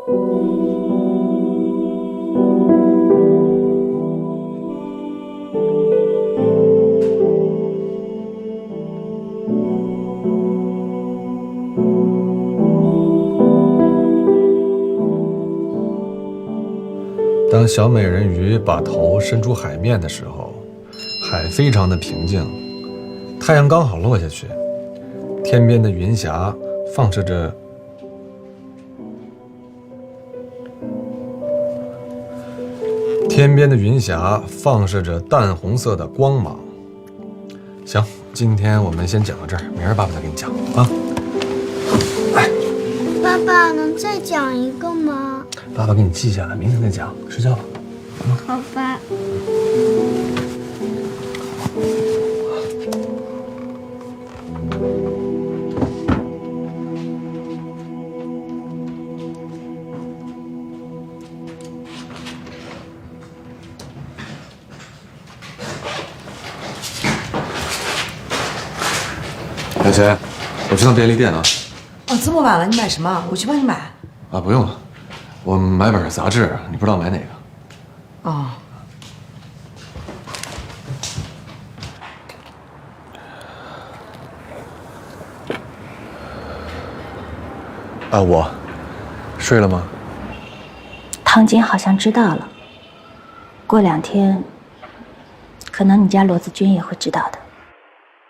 当小美人鱼把头伸出海面的时候，海非常的平静，太阳刚好落下去，天边的云霞放射着淡红色的光芒。行，今天我们先讲到这儿，明儿爸爸再给你讲啊。来，爸爸能再讲一个吗？爸爸给你记下来，明天再讲。睡觉吧。好吧。小钱，我去趟便利店啊。哦，这么晚了，你买什么？我去帮你买。啊，不用了，我买本杂志，你不知道买哪个？哦。啊，我睡了吗？汤晶好像知道了，过2天，可能你家罗子君也会知道的。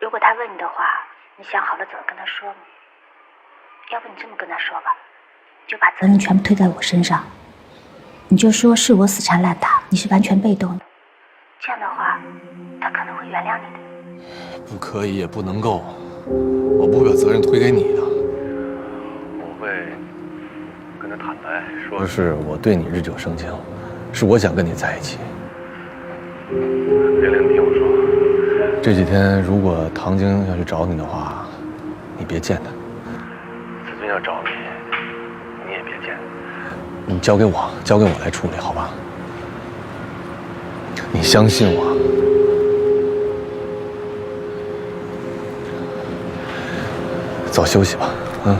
如果他问你的话，你想好了怎么跟他说吗？要不你这么跟他说吧，就把责任全部推在我身上，你就说是我死缠烂打，你是完全被动的。这样的话，他可能会原谅你的。不可以，也不能够，我不会把责任推给你的。我会跟他坦白，说是我对你日久生情，是我想跟你在一起。别玲，你听我说，这几天如果唐晶要去找你的话，你别见他。子君要找你，你也别见。你交给我来处理，好吧？你相信我。早休息吧，啊。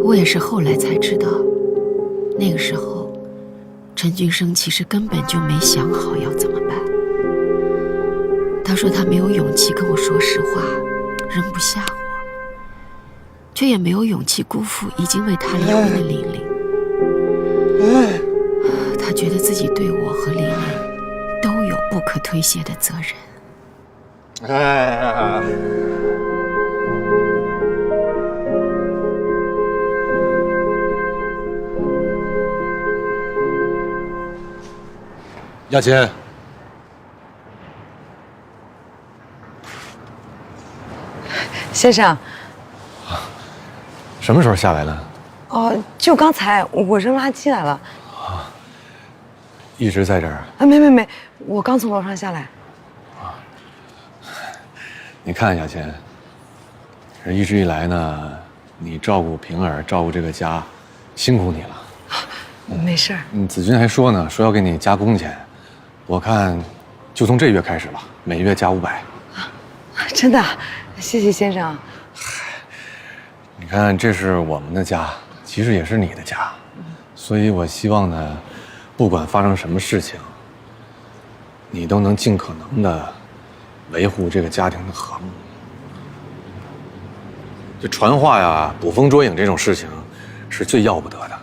我也是后来才知道，那个时候，陈俊生其实根本就没想好要怎么办。他说他没有勇气跟我说实话，扔不下我，却也没有勇气辜负已经为他离婚的玲玲。他觉得自己对我和玲玲都有不可推卸的责任。亚琴，先生。什么时候下来的？哦，就刚才我扔垃圾来了。一直在这儿？啊，没，我刚从楼上下来。你看，亚琴，这一直以来呢，你照顾平儿，照顾这个家，辛苦你了。没事儿。子君还说呢，说要给你加工钱，我看就从这月开始吧，每月加500。真的，谢谢先生。你看，这是我们的家，其实也是你的家，所以我希望呢，不管发生什么事情，你都能尽可能的维护这个家庭的和睦。这传话呀、捕风捉影这种事情，是最要不得的。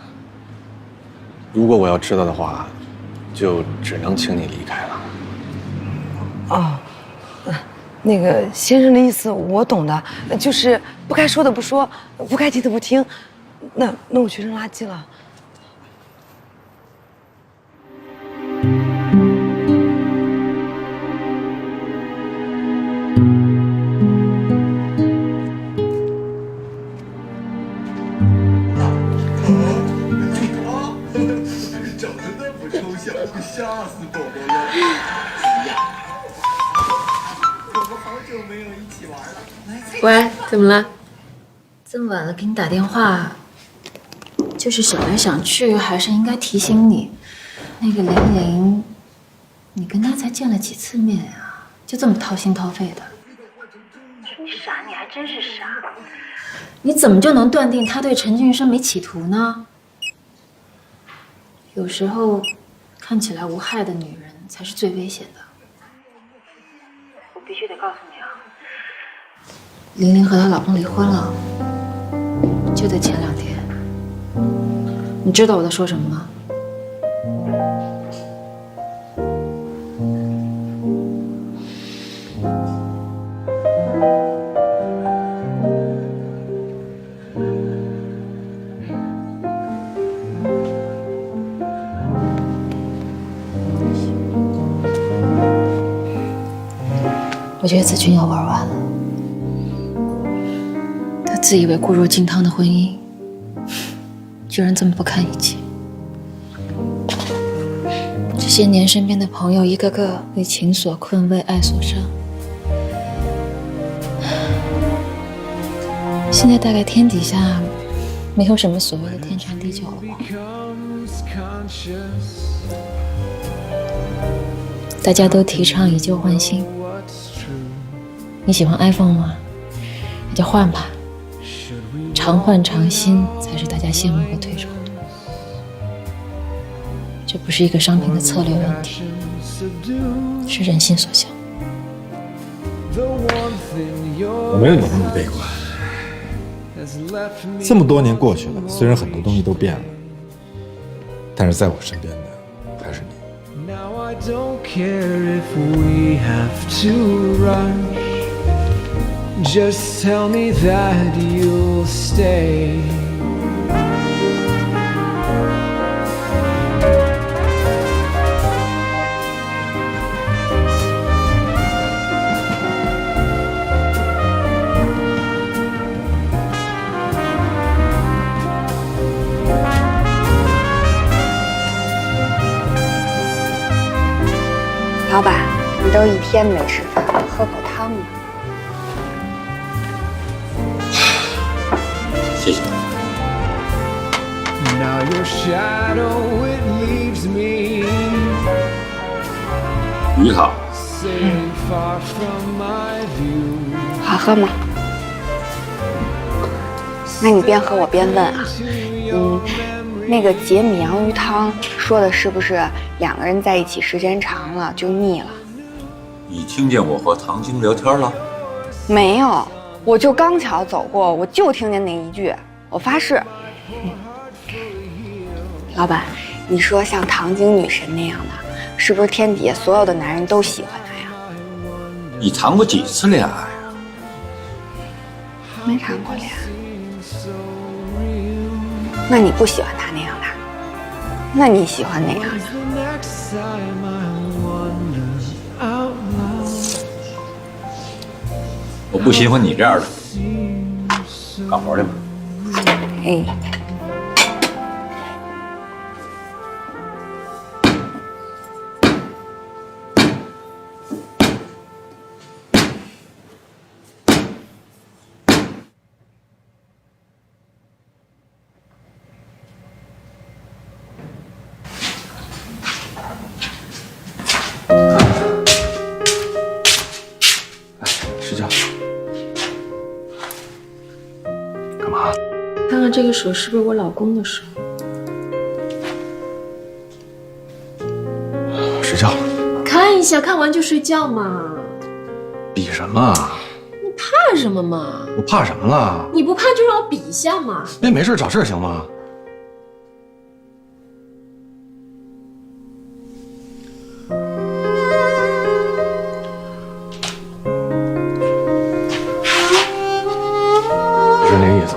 如果我要知道的话，就只能请你离开了。哦，那个先生的意思我懂的，就是不该说的不说，不该听的不听。那我去扔垃圾了。长得那么抽象，吓死宝宝了。我们好久没有一起玩了。喂，怎么了？这么晚了给你打电话，就是想来想去，还是应该提醒你，那个玲玲，你跟她才见了几次面啊？就这么掏心掏肺的。你傻，你还真是傻。你怎么就能断定他对陈俊生没企图呢？有时候，看起来无害的女人才是最危险的。我必须得告诉你啊，玲玲和她老公离婚了，就在前2天。你知道我在说什么吗？我觉得子君要玩完了。他自以为固若金汤的婚姻，居然这么不堪一击。这些年身边的朋友一个个为情所困，为爱所伤。现在大概天底下没有什么所谓的天长地久了吧？大家都提倡以旧换新。你喜欢 iPhone 吗？那就换吧，常换常新才是大家羡慕和推崇的。这不是一个商品的策略问题，是人心所向。我没有你那么悲观。这么多年过去了，虽然很多东西都变了，但是在我身边的还是你。Now I don't care if we have to rush. Just tell me that you'll stay. 老板，你都一天没吃饭，喝口汤吧。谢谢。Now your shadow it leaves me. 鱼汤。 Sailing far from my view. 好喝吗？那你边喝我边问啊，那个解米洋鱼汤说的是不是2个人在一起时间长了就腻了？你听见我和唐晶聊天了？没有，我就刚巧走过，我就听见那一句，我发誓。老板，你说像唐晶女神那样的，是不是天底下所有的男人都喜欢她呀？你谈过几次恋爱啊？没谈过恋爱。那你不喜欢他那样的？那你喜欢哪样的？我不喜欢你这样的。干活去吧。哎。睡觉。干嘛？看看这个手是不是我老公的手？睡觉。看一下，看完就睡觉嘛。比什么？你怕什么嘛？我怕什么了？你不怕就让我比一下嘛。别没事找事行吗？是那个意思。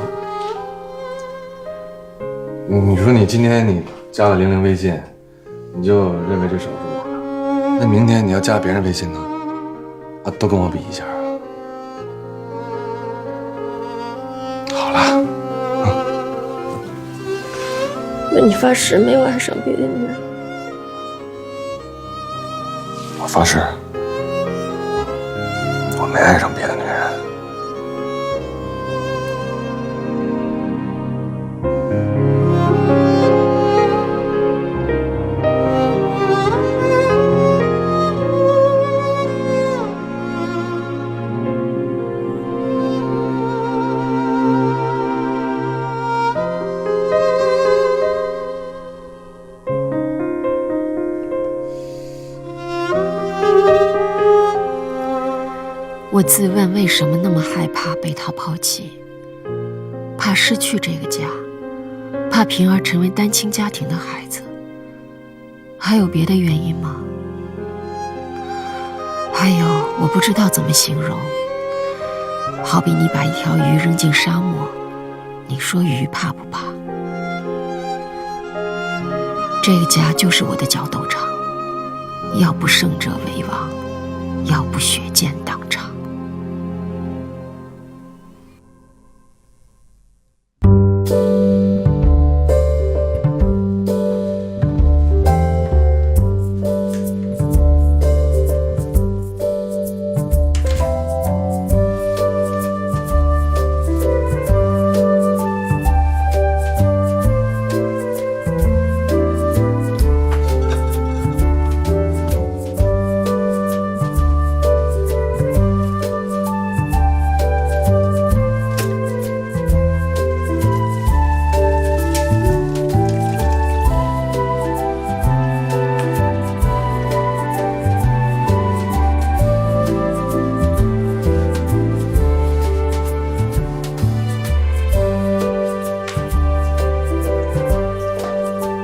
你说你今天你加了玲玲微信，你就认为这手是我的，那明天你要加别人微信呢？啊，都跟我比一下。好了，那你发誓没有爱上别的女人？我发誓，我没爱上别的女人。我自问为什么那么害怕被他抛弃，怕失去这个家，怕平儿成为单亲家庭的孩子。还有别的原因吗？还有，我不知道怎么形容。好比你把一条鱼扔进沙漠，你说鱼怕不怕？这个家就是我的角斗场，要不胜者为王，要不血溅当场。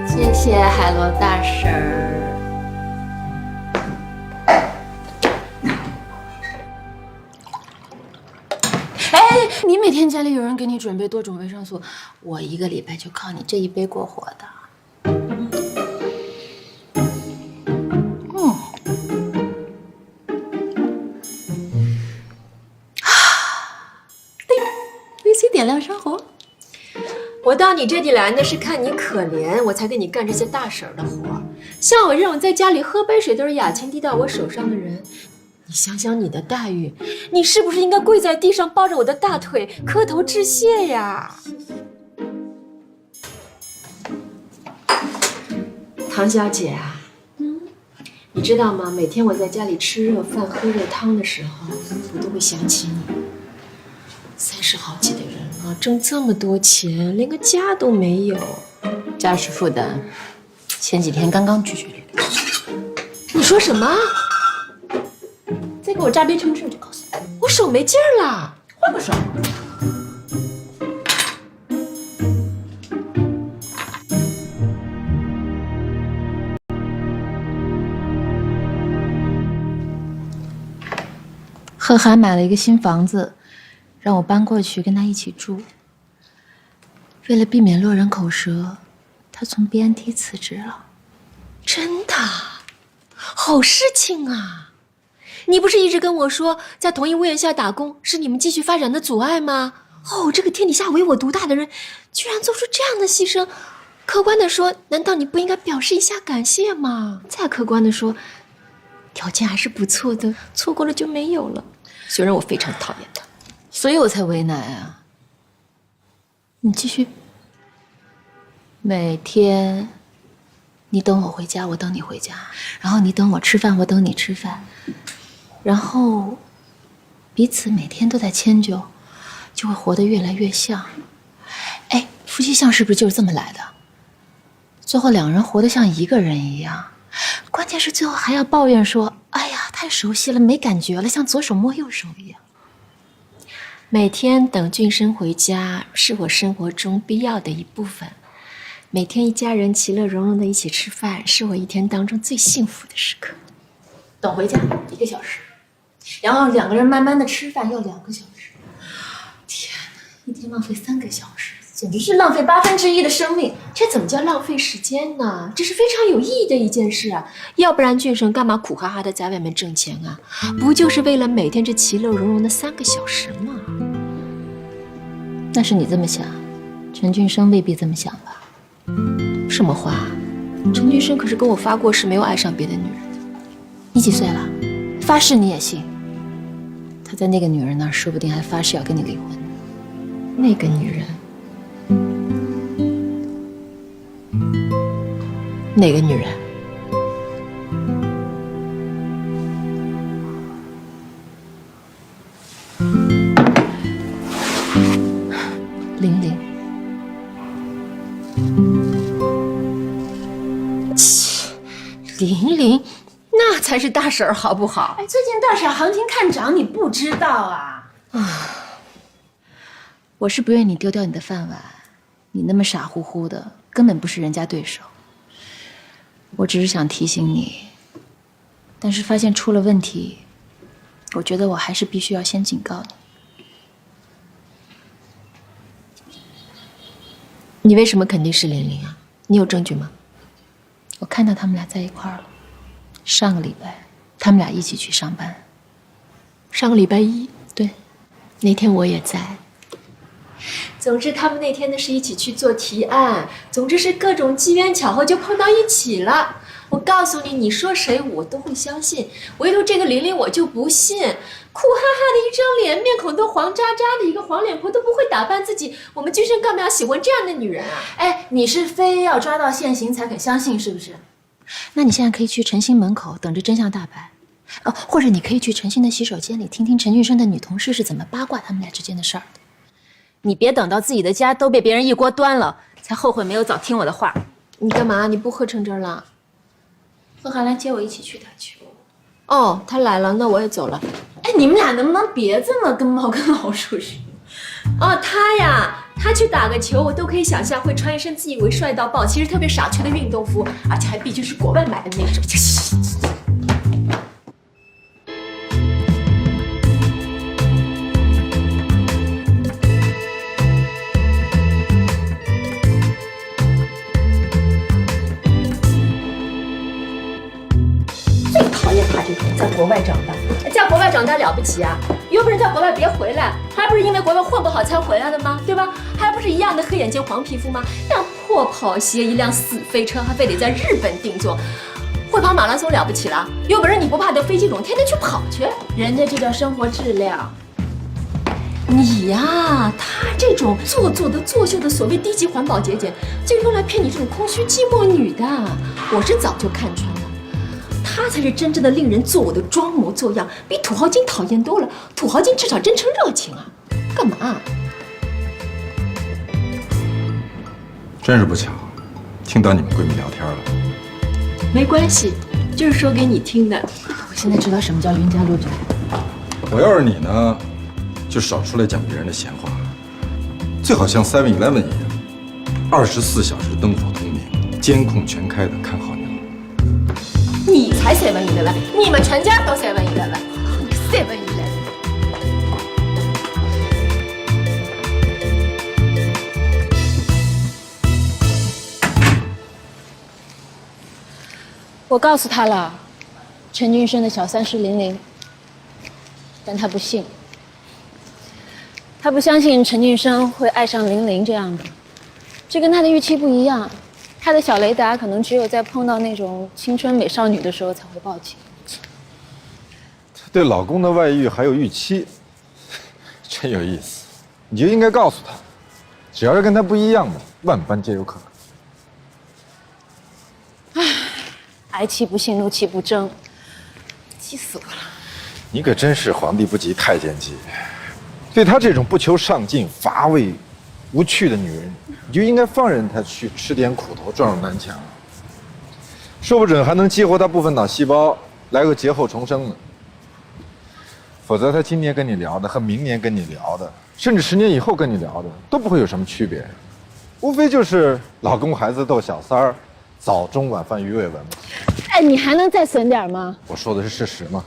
谢谢海螺大婶儿。哎，你每天家里有人给你准备多种维生素，我1个礼拜就靠你这一杯过活的。VC 点亮生活。我到你这里来呢，是看你可怜，我才给你干这些大婶儿的活。像我这种在家里喝杯水都是雅琴滴到我手上的人，你想想你的待遇，你是不是应该跪在地上抱着我的大腿磕头致谢呀？唐小姐啊，你知道吗？每天我在家里吃热饭喝热汤的时候，我都会想起你。30好几的人了，挣这么多钱，连个家都没有，家事负担。前几天刚刚拒绝了一个。你说什么？再给我扎杯橙汁，我就告诉你，我手没劲儿了，换个手。贺涵买了一个新房子，让我搬过去跟他一起住。为了避免落人口舌，他从 BNT 辞职了。真的？好事情啊！你不是一直跟我说，在同一屋檐下打工是你们继续发展的阻碍吗？哦，这个天底下唯我独大的人，居然做出这样的牺牲。客观的说，难道你不应该表示一下感谢吗？再客观的说，条件还是不错的，错过了就没有了。虽然我非常讨厌他，所以我才为难啊。你继续。每天，你等我回家，我等你回家，然后你等我吃饭，我等你吃饭，然后彼此每天都在迁就，就会活得越来越像。哎，夫妻相是不是就是这么来的？最后2人活得像一个人一样，关键是最后还要抱怨说：“哎呀，太熟悉了，没感觉了，像左手摸右手一样。”每天等俊生回家是我生活中必要的一部分。每天一家人其乐融融的一起吃饭，是我一天当中最幸福的时刻。等回家1个小时，然后2个人慢慢的吃饭要2个小时。天哪，一天浪费3个小时，简直是浪费1/8的生命。这怎么叫浪费时间呢？这是非常有意义的一件事啊！要不然俊生干嘛苦哈哈的在外面挣钱啊？不就是为了每天这其乐融融的3个小时吗？那是你这么想，陈俊生未必这么想吧？什么话？陈俊生可是跟我发过誓没有爱上别的女人的。你几岁了？发誓你也信？他在那个女人那儿，说不定还发誓要跟你离婚呢。那个女人？哪个女人？玲玲。切，玲玲，那才是大婶儿，好不好？哎，最近大婶行情看涨，你不知道啊？我是不愿你丢掉你的饭碗，你那么傻乎乎的，根本不是人家对手。我只是想提醒你，但是发现出了问题，我觉得我还是必须要先警告你。你为什么肯定是玲玲啊？你有证据吗？我看到他们俩在一块儿了。上个礼拜，他们俩一起去上班。上个礼拜一，对，那天我也在。总之他们那天呢是一起去做提案，总之是各种机缘巧合就碰到一起了。我告诉你，你说谁我都会相信，唯独这个玲玲我就不信。酷哈哈的一张脸，面孔都黄渣渣的一个黄脸婆，都不会打扮自己，我们君生干嘛要喜欢这样的女人啊？哎，你是非要抓到现行才肯相信是不是？那你现在可以去陈星门口等着真相大白，哦，或者你可以去陈星的洗手间里听听陈俊生的女同事是怎么八卦他们俩之间的事儿的。你别等到自己的家都被别人一锅端了，才后悔没有早听我的话。你干嘛？你不喝橙汁了？贺涵来接我一起去打球。哦，他来了，那我也走了。哎，你们俩能不能别这么跟猫跟老鼠似的？哦，他呀，他去打个球，我都可以想象会穿一身自以为帅到爆，其实特别傻缺的运动服，而且还必须是国外买的那种。最讨厌他这种在国外长大，在国外长大了不起啊？又不是在国外别回来，还不是因为国外混不好才回来的吗？对吧？还不是一样的黑眼睛黄皮肤吗？辆破跑鞋，一辆死飞车，还非得在日本定做。会跑马拉松了不起了？有本事你不怕得飞机肿，天天去跑去，人家这叫生活质量。你呀，他这种做作的、作秀的所谓低级环保节俭，就用来骗你这种空虚寂寞女的。我是早就看穿了。他才是真正的令人作呕的装模作样，比土豪金讨厌多了。土豪金至少真诚热情啊，干嘛？真是不巧，听到你们闺蜜聊天了。没关系，就是说给你听的。我现在知道什么叫冤家路窄。我要是你呢，就少出来讲别人的闲话，最好像 7-Eleven 一样，24小时灯火通明，监控全开的看好你了。你才7-Eleven，你们全家都7-Eleven。7-Eleven。我告诉他了，陈俊生的小三是玲玲，但他不信。他不相信陈俊生会爱上玲玲这样的，这跟他的预期不一样。他的小雷达可能只有在碰到那种青春美少女的时候才会报警。她对老公的外遇还有预期，真有意思。你就应该告诉她，只要是跟她不一样的，万般皆有可能。哀其不幸，怒其不争，气死我了！你可真是皇帝不急太监急。对她这种不求上进、乏味、无趣的女人，你就应该放任她去吃点苦头，撞撞南墙，说不准还能激活她部分脑细胞，来个劫后重生呢。否则，她今年跟你聊的和明年跟你聊的，甚至10年以后跟你聊的，都不会有什么区别，无非就是老公孩子逗小三儿，早中晚饭鱼尾纹。哎，你还能再损点吗？我说的是事实嘛。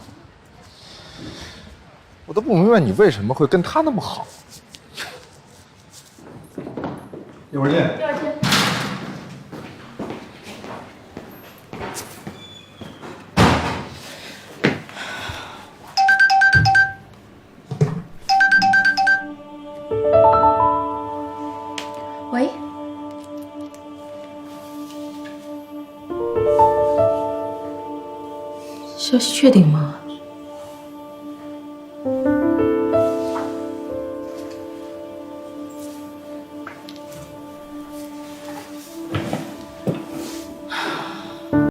我都不明白你为什么会跟他那么好。一会儿见。一会儿见。喂。消息确定吗？